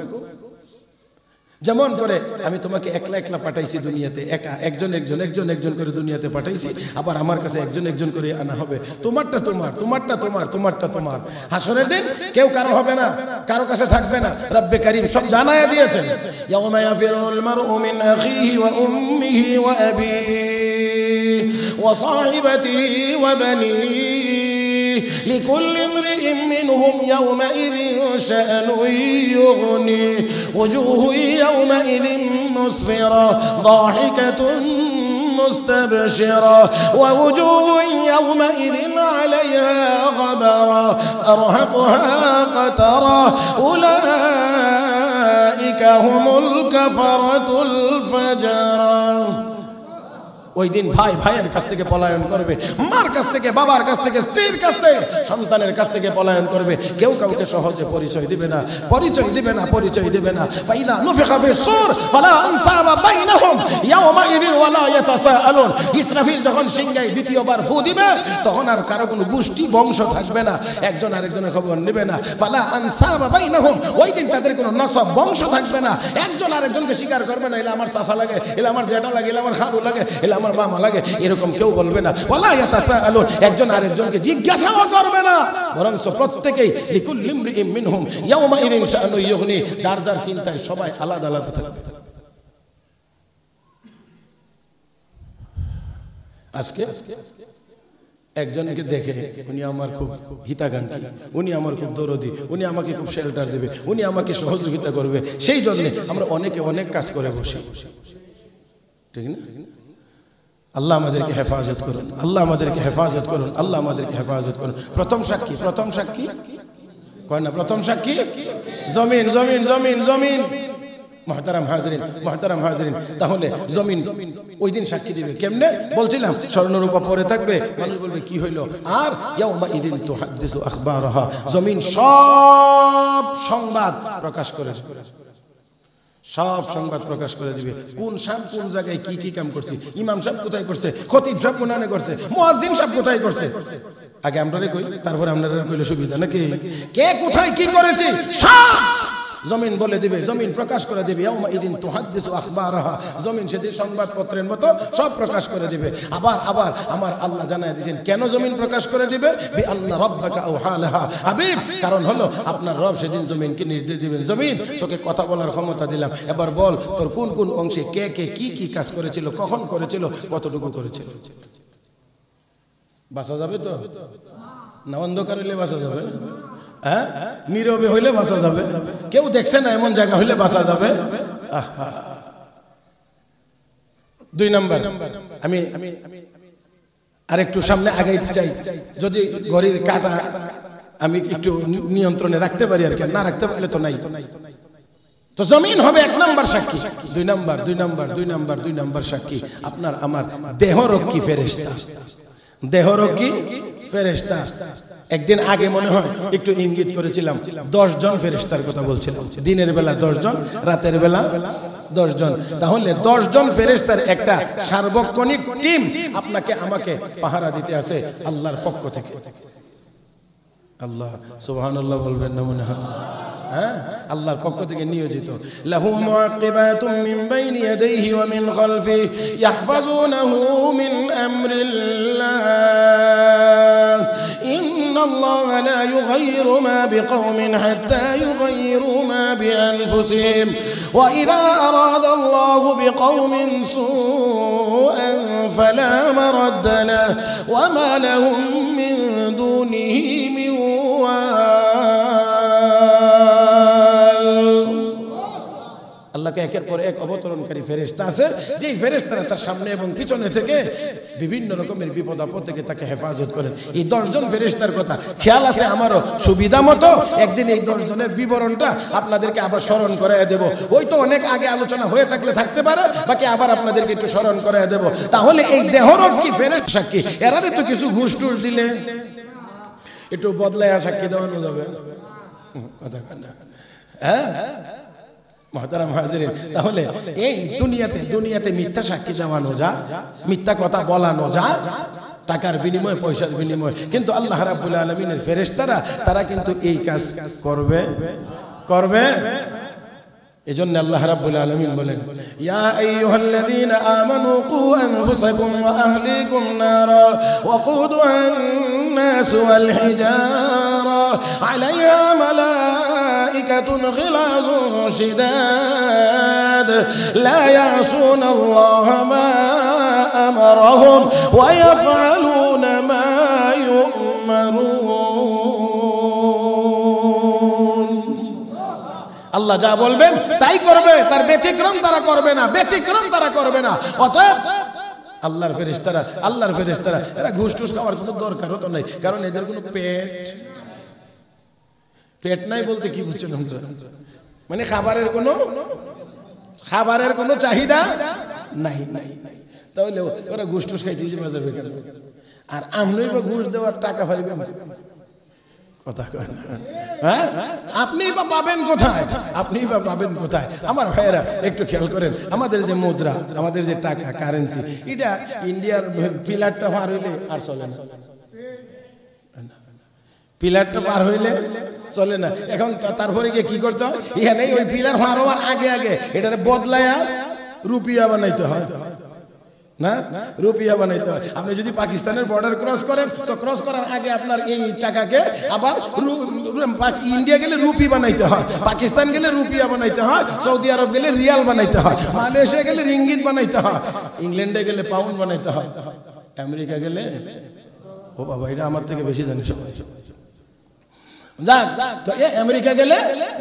যেমন করে আমি তোমাকে একলা একলা পাঠাইছি দুনিয়াতে, একা একজন একজন একজন একজন করে দুনিয়াতে পাঠাইছি, আবার আমার কাছে একজন একজন করে আনা হবে। তোমারটা তোমার, তোমারটা তোমার, তোমারটা তোমার। হাসরের দিন কেউ কারো হবে না, কারো কাছে থাকবে না। রব্বে কারীম সব জানায়া দিয়েছেন, ইয়াউমা ইয়াফিরুল মারউ মিন আখিহি ওয়া উম্মিহি ওয়া আবিহি ওয়া সাহিবাতিহি ওয়া বানিহি লিকুল্লি ইমরিইন মিনহুম ইয়াউমাইযিন শা'নুন ইউগনি ওয়াজুহু ইয়াউমাইযিন মুসফিরা দাহিকাতুন মুস্তাবশিরা ওয়া ওয়াজুহু ইয়াউমাইযিন আলাইহা গাবারা তারহাকুহা কাতারা উলাইকা হুমুল কাফারাতুল ফাজারা। ওই দিন ভাই ভাইয়ের কাছ থেকে পলায়ন করবে, মার কাছ থেকে, বাবার কাছ থেকে, স্ত্রীর কাছ থেকে, সন্তানের কাছ থেকে পলায়ন করবে। কেউ কাউকে সহজে পরিচয় দিবে না, পরিচয় দিবে না, পরিচয় দিবে না। ফাইদা নুফিখা ফিস-সূর ফালা আনসাবা বাইনাহুম ইয়াওমাইযিন ওয়ালা ইয়াতাসাআলুন। ইসরাফিল যখন সিংহায় দ্বিতীয়বার ফু দিবে, তখন আর কারো কোনো গোষ্ঠী বংশ থাকবে না, একজন আরেকজনের খবর নেবে না। ফালা আনসাবা বাইনাহুম, ওই দিন তাদের কোনো নসব বংশ থাকবে না, একজন আরেকজনকে স্বীকার করবে না, এলা আমার চাচা লাগে, এলা আমার জেঠা লাগে, এলা আমার খালু লাগে, এলা আমার মামা লাগে, এরকম কেউ বলবে না। ওয়ালা ইয়াতাসাআলুন, একজন আরেকজনকে জিজ্ঞাসাও করবে না, বরং প্রত্যেকেই লিকুল্লি ইমরিইন মিনহুম ইয়াউমাইযিন শা'নুন ইউগনি, যার যার চিন্তায় সবাই আলাদা আলাদা থাকবে। আজকে একজনকে দেখে উনি আমার খুব হিতাকাঙ্ক্ষী, উনি আমার খুব দরদি, উনি আমাকে খুব শেল্টার দেবে, উনি আমাকে সহযোগিতা করবে, সেই জন্য আমরা অনেকে অনেক কাজ করে বসি, ঠিক না? আল্লাহ আমাদেরকে হেফাজত করুন, আল্লাহ আমাদেরকে হেফাজত করুন, আল্লাহ আমাদেরকে হেফাজত করুন। প্রথম সাক্ষী, প্রথম সাক্ষী কয় না, প্রথম সাক্ষী জমিন, জমিন, জমিন, জমিন। মুহতারাম হাজরিন, মুহতারাম হাজরিন, তাহলে জমিন ওই দিন সাক্ষী দিবে কেমনে? বলছিলাম স্বর্ণরূপা পরে থাকবে, মানুষ বলবে কি হইল, আর ইয়াউমাইযিন তুহাদ্দিসু আখবারাহা, জমিন সব সংবাদ প্রকাশ করে, সব সংবাদ প্রকাশ করে দিবে। কোন সাহেব কোন জায়গায় কি কি কাম করছে, ইমাম সাহেব কোথায় করছে, খতিব সাহেব কোনানে করছে, মুয়াজ্জিন সাহেব কোথায় করছে। আগে আমরারে কই, তারপরে আপনারা কইলে সুবিধা নাকি? কে কোথায় কি করেছে সব জমিন বলে দিবে, জমিন প্রকাশ করে দিবে, ইয়াউমা ইদিন তুহাদ্দিসু আখবারাহা, জমিন সেদিন সংবাদপত্রের মতো সব প্রকাশ করে দিবে। আবার আবার আমার আল্লাহ জানায় দিয়েছেন কেন জমিন প্রকাশ করে দিবে, বিআন্না রাব্বাকা আওহা লাহা হাবিব, কারণ হলো আপনার রব সেদিন জমিনকে নির্দেশ দিবেন, জমিন তোকে কথা বলার ক্ষমতা দিলাম, এবার বল তোর কোন কোন অংশে কে কে কি কি কাজ করেছিল, কখন করেছিল, কতটুকু করেছিল। বাঁচা যাবে তো না? অন্ধকার হইলে বাঁচা যাবে? হ্যাঁ, নীরবে হইলে বাঁচা যাবে? কেউ দেখছে না এমন জায়গা হইলে বাঁচা যাবে? দুই নাম্বার, আমি আরেকটু সামনে আগাইতে চাই, যদি ঘড়ির কাঁটা আমি একটু নিয়ন্ত্রণে রাখতে পারি আর কি, না রাখতে পারলে তো নাই। তো জমিন হবে এক নাম্বার সাক্ষী। দুই নাম্বার সাক্ষী আপনার আমার দেহরক্ষী ফেরেশতা। দেহরক্ষী ফেরেশতা, একদিন আগে মনে হয় একটু ইঙ্গিত করেছিলাম, 10 জন ফেরেশতার কথা বলছিলাম। দিনের বেলা 10 জন, রাতের বেলা 10 জন। তাহলে 10 জন ফেরেশতার একটা সার্বক্ষণিক টিম আপনাকে আমাকে পাহারা দিতে আছে আল্লাহর পক্ষ থেকে। আল্লাহ সুবহানাল্লাহ বলবেন না মনে হয়? হ্যাঁ, আল্লাহর পক্ষ থেকে নিয়োজিত। লাহু মুআক্কিবাতুম মিন বাইনি ইয়াদাইহি ওয়া মিন খালফি ইয়াহফাজুনাহু মিন আমরিল্লাহ ইন্নাল্লাহা লা ইউগাইয়িরু মা বিকওমিন হাত্তা ইউগাইয়িরু মা বিআনফুসিহিম ওয়া ইযা আরাদা আল্লাহু বিকওমিন সুআন ফালা মারাদ্দা লাহু ওয়া মা লাহুম মিন দুনিহি মিন আল্লাহকে একের পর এক অবতরণকারী ফেরেশতা আছে, যেই ফেরেশতারা তার সামনে এবং পিছনে থেকে বিভিন্ন রকমের বিপদ আপদ থেকে তাকে হেফাজত করেন। এই 10 জন ফেরেশতার কথা খেয়াল আছে আমারও, সুবিধা মতো একদিন এই 10 জনের বিবরণটা আপনাদেরকে আবার স্মরণ করায় দেব। ওই তো অনেক আগে আলোচনা হয়ে থাকলে থাকতে পারে, বাকি আবার আপনাদেরকে একটু স্মরণ করায় দেব। তাহলে এই দেহরক্ষী ফেরেশতা সাক্ষী, এরারে তো কিছু ঘুষ টুস দিলে একটু বদলায় সাক্ষী দেওয়ানো যাবে, কথা না? হ্যাঁ মুহতারাম হাজিরিন, তাহলে এই দুনিয়াতে মিথ্যা সাক্ষী দেওয়ানো যায়, মিথ্যা কথা বলানো যায়, টাকার বিনিময়ে, পয়সার বিনিময়ে, কিন্তু আল্লাহ রাব্বুল আলামিনের ফেরেশতারা তারা কিন্তু এই কাজ করবে। এজন্য আল্লাহ রাব্বুল আলামিন বলেন, ইয়া আইয়ুহাল্লাযীনা আমানু কু আনফুসাকুম ওয়া আহলিকুম নারা ওয়াকুদুহান নাস ওয়াল হিজারা আলাইহা মালাইকাতুন গিলাযুন শিদাদ লা ইয়াসুনাল্লাহা মা আমারাহুম ওয়া ইয়াফআলুনা মা ইউমারুন। আল্লাহ যা বলবেন তাই করবে, তার ব্যতিক্রম তারা করবে না। অতএব আল্লাহর ফেরেশতারা এরা ঘুষ টুস খাওয়ার কোনো দরকারও তো নাই, কারণ এদের কোনো পেট নাই বলতে কি বুঝছেন? মানে খাবারের কোনো চাহিদা নাই। তাহলে ওরা ঘুষ টুস খাইতে বাজাবে কেন? আর আমরাই বা ঘুষ দেওয়ার টাকা পাইবে কথা কয় না? হ্যাঁ, আপনিই বা পাবেন কোথায়? আমার ভাইয়েরা একটু খেয়াল করেন, আমাদের যে মুদ্রা, আমাদের যে টাকা, কারেন্সি, এটা ইন্ডিয়ার পিলারটা পার হইলে আর চলে না। পিলারটা পার হইলে চলে না। এখন তারপরে গিয়ে কি করতে হয়? এখানে ওই পিলার পার হওয়ার আগে এটারে বদলায়া রুপিয়া বানাইতে হয় না? রুপিয়া বানাইতে হয়। আপনি যদি পাকিস্তানের বর্ডার ক্রস করেন, তো ক্রস করার আগে আপনার এই টাকাকে আবার ইন্ডিয়া গেলে রুপি বানাইতে হয়, পাকিস্তান গেলে রুপিয়া বানাইতে হয়, সৌদি আরব গেলে রিয়াল বানাইতে হয়, মালয়েশিয়া গেলে রিঙ্গিত বানাইতে হয়, ইংল্যান্ডে গেলে পাউন্ড বানাইতে হয়, আমেরিকা গেলে, ও বাবা এটা আমার থেকে বেশি জানি সবাই, আমেরিকা গেলে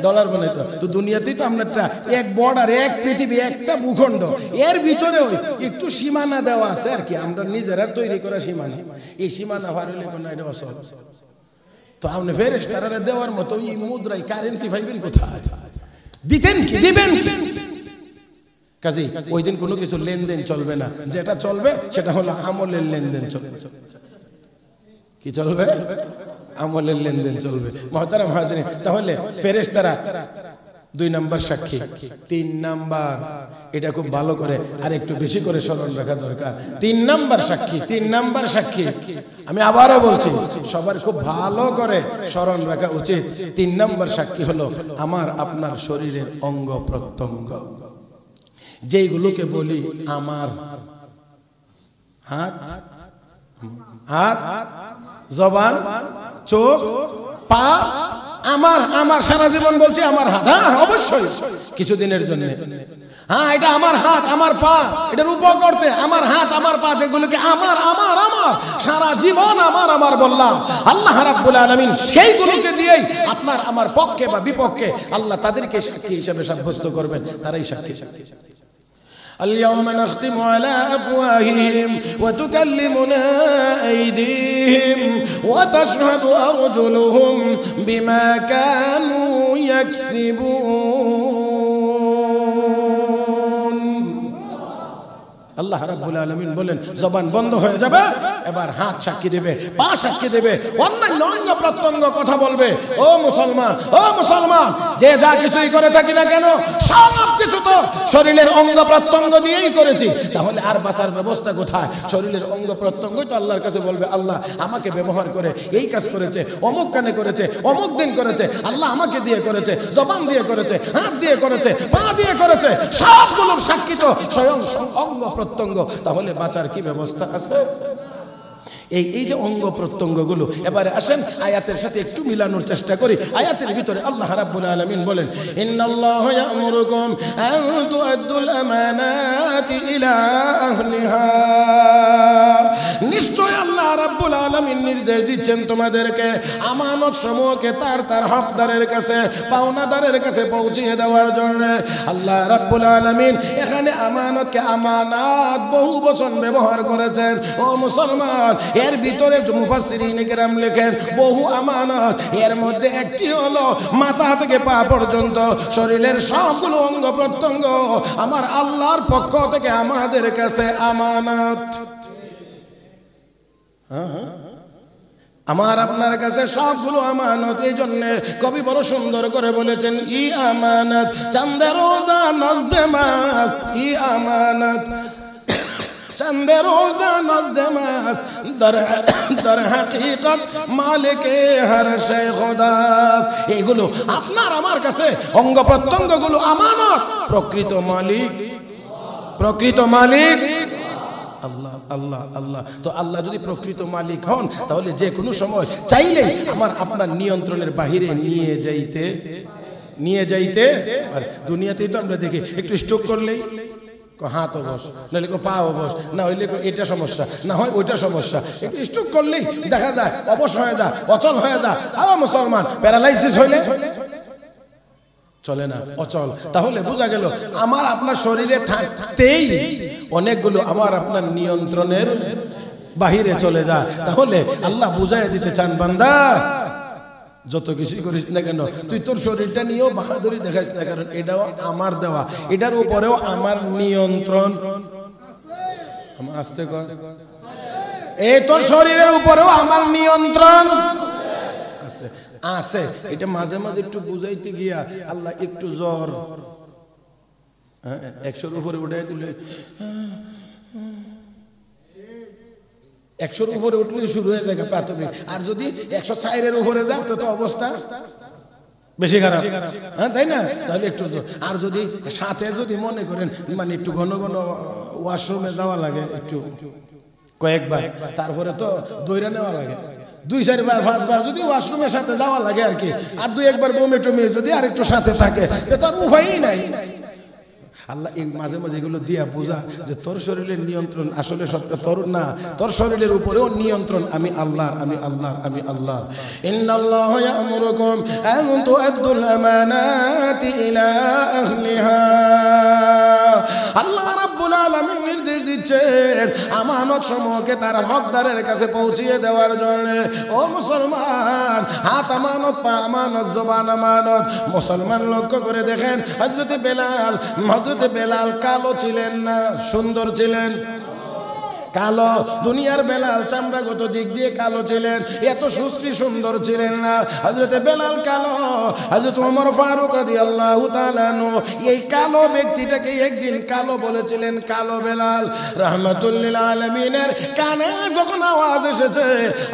ডলার বানাইতে হয়। তো দুনিয়াতেই তো আপনারটা এক বর্ডার, এক পৃথিবী, একটা ভূখণ্ড, এর ভিতরে একটু সীমানা দেওয়া আছে আর কি, আমরা নিজেরা তৈরি করা সীমানা। এই সীমানা ভারলে কোনো এটা অসল। তো আপনি ফেরেশতারা দেওয়ার মতো এই মুদ্রায় কারেন্সি পাইবেন কোথায়? দিতেন কি, দিবেন কি? কাজেই ওই দিন কোনো কিছু লেনদেন চলবে না, যেটা চলবে সেটা হলো আমলের লেনদেন চলবে। কি চলবে? আমলের লেনদেন চলবে। মুহতারাম হাজিরিন, তাহলে ফেরেশতারা 2 নাম্বার সাক্ষী। 3 নাম্বার, এটা খুব ভালো করে আর একটু বেশি করে স্মরণ রাখা দরকার। 3 নাম্বার সাক্ষী, 3 নাম্বার সাক্ষী, আমি আবারও বলছি, সবার খুব ভালো করে স্মরণ রাখা উচিত। 3 নাম্বার সাক্ষী হলো আমার আপনার শরীরের অঙ্গ প্রত্যঙ্গ, যেইগুলোকে বলি আমার হাত, হাত, জবান, চোখ, পা। আমার সারা জীবন বলছি আমার হাত, হ্যাঁ অবশ্যই কিছুদিনের জন্য, হ্যাঁ এটা আমার হাত আমার পা, এটার উপকর্তে আমার হাত আমার পা, যেগুলোকে আমার আমার আমার সারা জীবন আমার আমার বললাম, আল্লাহ রাব্বুল আলামিন সেইগুলোকে দিয়েই আপনার আমার পক্ষে বা বিপক্ষে আল্লাহ তাদেরকে সাক্ষী হিসেবে সাব্যস্ত করবেন, তারাই সাক্ষী। اليوم نختم على أفواههم وتكلمنا أيديهم وتشهد أرجلهم بما كانوا يكسبون। আল্লাহ রাব্বুল আলামিন বলেন জবান বন্ধ হয়ে যাবে, এবার হাত সাক্ষী দেবে, পা সাক্ষী দেবে, অন্যান্য অঙ্গ প্রত্যঙ্গ কথা বলবে। ও মুসলমান, ও মুসলমান, যে যা কিছুই করে থাকি না কেন সব কিছু তো শরীরের অঙ্গ প্রত্যঙ্গ দিয়েই করেছি, তাহলে আর বাঁচার ব্যবস্থা কোথায়? শরীরের অঙ্গ প্রত্যঙ্গই তো আল্লাহর কাছে বলবে আল্লাহ আমাকে ব্যবহার করে এই কাজ করেছে, অমুক কানে করেছে, অমুক দিন করেছে, আল্লাহ আমাকে দিয়ে করেছে, জবান দিয়ে করেছে, হাত দিয়ে করেছে, পা দিয়ে করেছে, সবগুলোর সাক্ষী তো স্বয়ং অঙ্গ প্রত্যঙ্গ। তাহলে বাঁচার কি ব্যবস্থা আছে? এই যে অঙ্গ প্রত্যঙ্গগুলো, এবারে আসেন আয়াতের সাথে একটু মিলানোর চেষ্টা করি। আয়াতের ভিতরে আল্লাহ রাব্বুল আলামিন বলেন ইন্নাল্লাহা ইয়া'মুরুকুম আন তু'আদ্দুল আমানাতি ইলা আহলিহা, নিশ্চয় আল্লাহ রাব্বুল আলামিন নির্দেশ দিচ্ছেন তোমাদেরকে আমানত সমূহকে তার তার হকদারের কাছে, পাওনাদারের কাছে পৌঁছিয়ে দেওয়ার জন্য। আল্লাহ রাব্বুল আলামিন এখানে আমানতকে আমানাত বহু বচন ব্যবহার করেছেন। ও মুসলমান, এর ভিতরে মুফাসসিরিন কেরাম লেখেন বহু আমানত, এর মধ্যে একটি হলো মাথা থেকে পা পর্যন্ত শরীরের সবগুলো অঙ্গ প্রত্যঙ্গ আমার আল্লাহর পক্ষ থেকে আমাদের কাছে আমানত। আমার আপনার কাছে সবগুলো আমানত। এই জন্য কবি বড় সুন্দর করে বলেছেন ই আমানত চাঁদে রোজা নজদে মাস্ত, ই আমানত চাঁদে রোজা নজদে মাস্ত, দর হাকিকত মালিকে হর শে খুদাস। এইগুলো আপনার আমার কাছে অঙ্গ প্রত্যঙ্গগুলো আমানত, প্রকৃত মালিক, প্রকৃত মালিক আল্লাহ আল্লাহ আল্লাহ। তো আল্লাহ যদি প্রকৃত মালিক হন তাহলে যে কোনো সময় চাইলেই আমার আপনার নিয়ন্ত্রণের বাহিরে নিয়ে যাইতে আর দুনিয়াতেই তো আমরা দেখি একটু স্ট্রোক করলেই হাত অবশ, নাহলে পা অবশ, না হইলে এটা সমস্যা, না হয় ওইটা সমস্যা, একটু স্ট্রোক করলেই দেখা যায় অবশ হয়ে যায়, অচল হয়ে যায়। মুসলমান প্যারালাইসিস হইলে চলে না, অচল। তাহলে বোঝা গেল আমার আপনার শরীরে থাকতেই অনেকগুলো আমার আপনার নিয়ন্ত্রণের বাহিরে চলে যায়। তাহলে আল্লাহ বুঝাইয়া দিতে চান বান্দা যত কিছুই করিস না কেন তুই তোর শরীরটা নিয়েও বাহাদুরি দেখাস না, কারণ এটাও আমার দেওয়া, এটার উপরেও আমার নিয়ন্ত্রণ। আস্তে কর, এই তোর শরীরের উপরেও আমার নিয়ন্ত্রণ আছে আছে। এটা মাঝে মাঝে একটু বুঝাইতে গিয়া আল্লাহ একটু জ্বর 100-র উপরে উঠাই দিলে, 100-র উপরে উঠলে শুরু হয়ে যায় প্রাথমিক। আর যদি 104-এর উপরে যায় তো অবস্থা বেশি খারাপ, হ্যাঁ তাই না? তাহলে একটু, আর যদি সাথে যদি মনে করেন মানে একটু ঘন ঘন ওয়াশরুমে যাওয়া লাগে একটু কয়েকবার, তারপরে তো দৌড়ে নেওয়া লাগে 2-4 বার 5 বার যদি ওয়াশরুমের সাথে যাওয়া লাগে আর কি, আর 2-1 বার বমি টমি যদি আর একটু সাথে থাকে তো তার উপায়ই নাই। আল্লাহ এই মাঝে মাঝে এগুলো দিয়া বোঝা যে তোর শরীরের নিয়ন্ত্রণ আসলে সবটা তোর না, তোর শরীরের উপরেও নিয়ন্ত্রণ আমি আল্লাহ, আমি আল্লাহ, আমি আল্লাহ। ইন্নাল্লাহা ইয়া'মুরুকুম আন তু'আদ্দুল আমানাতি ইলা আহলিহা, আল্লাহ রাব্বুল আলামিন নির্দেশ দিচ্ছেন আমানত সমূহকে তার হকদারের কাছে পৌঁছিয়ে দেওয়ার জন্য। ও মুসলমান, হাত আমানত, পা আমানত, জবান আমানত। মুসলমান লক্ষ্য করে দেখেন হযরতে বেলাল কালো ছিলেন না সুন্দর ছিলেন? কালো। দুনিয়ার বেলাল চামড়াগত দিক দিয়ে কালো ছিলেন, এত সুশ্রী সুন্দর ছিলেন না। হযরতে বেলাল কালো। হযরত ওমর ফারুক রাদিয়াল্লাহু তাআলা আনহু এই কালো ব্যক্তিটাকে একদিন কালো বলেছিলেন, কালো বেলাল। রাহমাতুল লিল আলামিনের কানে যখন আওয়াজ এসেছে,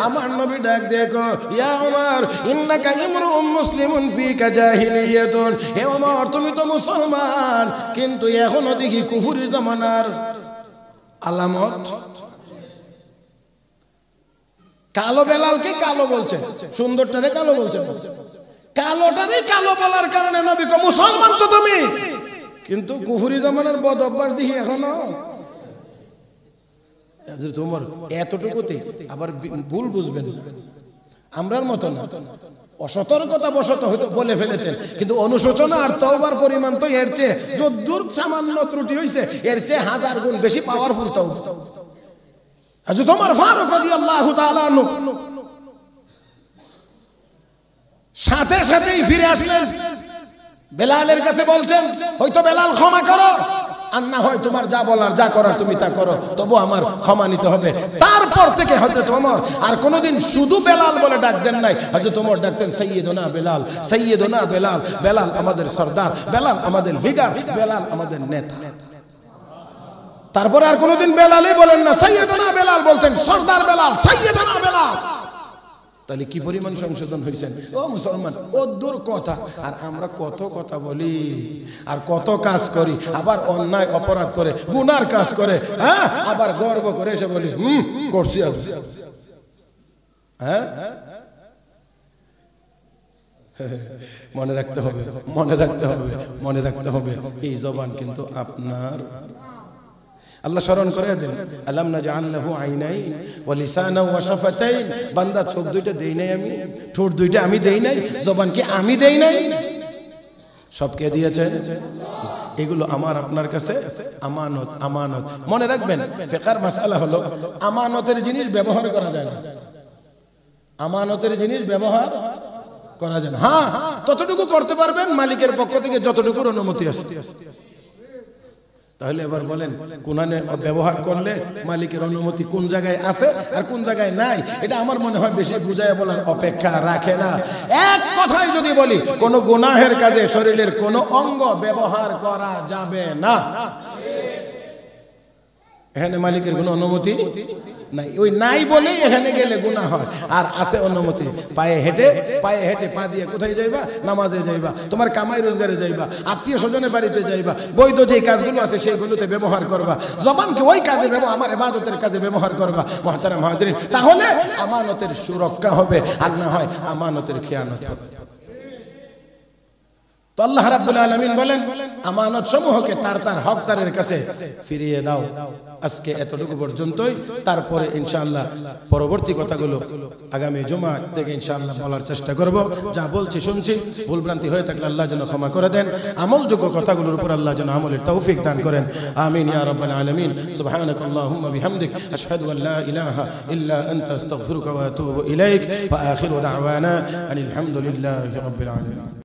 আমার নবী ডাক দেখো, ইয়া ওমর ইন্নাকা ইমরুম মুসলিমুন ফিকা জাহিলিয়াতুন। হে ওমর, তুমি তো মুসলমান, কিন্তু এখনো দেখি কুফরি জামানার আলামত। কালো বেলালকে কালো বলছে, সুন্দরটারে কালো বলছে। কালোটারে কালো বলার কারণে নবী কো মুসলমান তো তুমি, কিন্তু কুফরি জামানার বদ অভ্যাস দেখি এখনো। তোমার এতটুকুতে আবার ভুল বুঝবেন, আমরার মতো না। অসতর্কতা বশত হয়তো বলে ফেলেছেন, কিন্তু অনুশোচনা আর তওবার পরিমাণ তো এর চেয়ে যদ্দূর সামান্য ত্রুটি হয়েছে, এর চেয়ে 1000 গুণ বেশি পাওয়ারফুল তওবা। হযরত ওমর ফারুক রাদিয়াল্লাহু তাআলা আনহু সাথে সাথেই ফিরে আসলেন, বেলালের কাছে বলছেন, হয়তো বেলাল ক্ষমা করো, আর না হয় তোমার যা বলার যা করার তুমি তা করো, তবু আমার ক্ষমা নিতে হবে। তারপর থেকে হযরত ওমর আর কোনোদিন শুধু বেলাল বলে ডাক দেন নাই, হযরত ওমর ডাকতেন সাইয়্যিদুনা বেলাল, সাইয়্যিদুনা বেলাল। বেলাল আমাদের সরদার, বেলাল আমাদের লিডার, বেলাল আমাদের নেতা। তারপরে আর কোনোদিন বেলালই বলেন না, সাইয়্যিদুনা বেলাল বলতেন, সরদার বেলাল, সাইয়্যিদুনা বেলাল। তাহলে কি পরিমাণ সংশোধন হয়েছেন ও মুসলমান। ও দূর কথা, আর আমরা কত কথা বলি আর কত কাজ করি, আবার অন্যায় অপরাধ করে গুনার কাজ করে, হ্যাঁ, আবার গর্ব করে এসে বলি করছি আসবে। হ্যাঁ, মনে রাখতে হবে, মনে রাখতে হবে, মনে রাখতে হবে, এই জবান কিন্তু আপনার। আল্লাহ স্মরণ করে দেন, আলাম নাজআল লাহু আইনাইন ওয়া লিসানান ওয়া শাফাতাইন। বান্দা চোখ দুইটা দেই নাই আমি, ঠোঁট দুইটা আমি দেই নাই, জবান কি আমি দেই নাই? সব কে দিয়েছে? এগুলো আমার আপনার কাছে আমানত। আমানত মনে রাখবেন, ফিকহের মাসআলা হলো আমানতের জিনিস ব্যবহার করা যায় না। আমানতের জিনিস ব্যবহার করা যায় না। হ্যাঁ, ততটুকু করতে পারবেন মালিকের পক্ষ থেকে যতটুকুর অনুমতি আছে। তাহলে এবার বলেন, কোরআনে ব্যবহার করলে মালিকের অনুমতি কোন জায়গায় আছে আর কোন জায়গায় নাই, এটা আমার মনে হয় বেশি বুঝায় বলার অপেক্ষা রাখে না। এক কথায় যদি বলি, কোন গুনাহের কাজে শরীরের কোন অঙ্গ ব্যবহার করা যাবে না। এখানে মালিকের কোনো অনুমতি নাই, ওই নাই বলেই এখানে গেলে গুনাহ হয়। আর আছে অনুমতি, পায়ে হেঁটে পা দিয়ে কোথায় যাইবা? নামাজে যাইবা, তোমার কামাই রোজগারে যাইবা, আত্মীয় স্বজনের বাড়িতে যাইবা, বৈধ যে কাজগুলো আছে সেইগুলোতে ব্যবহার করবা। জবানকে ওই কাজে আমার ইবাদতের কাজে ব্যবহার করবা। মুহতারাম হাজিরিন, তাহলে আমানতের সুরক্ষা হবে, আর না হয় আমানতের খেয়ানত হবে। তো আল্লাহ রাব্বুল আলামিন বলেন, আমানত সমূহকে তার তার হকদারের কাছে ফিরিয়ে দাও। আজকে এতটুকু পর্যন্তই, তারপরে ইনশাআল্লাহ পরবর্তী কথাগুলো আগামী জুমা থেকে ইনশাআল্লাহ বলার চেষ্টা করব। যা বলছি শুনছি, ভুলভ্রান্তি হয়ে থাকলে আল্লাহ যেন ক্ষমা করে দেন। আমলযোগ্য কথাগুলোর উপর আল্লাহ যেন আমলের তৌফিক দান করেন। আমিন ইয়া রাব্বাল আলামিন। সুবহানাকাল্লাহুম্মা বিহামদিক, আশহাদু আল লা ইলাহা ইল্লা আনতা, আস্তাগফিরুকা ওয়া আতুবু ইলাইক, ওয়া আখিরু দাওয়ানা আনিল হামদুলিল্লাহি রাব্বিল আলামিন।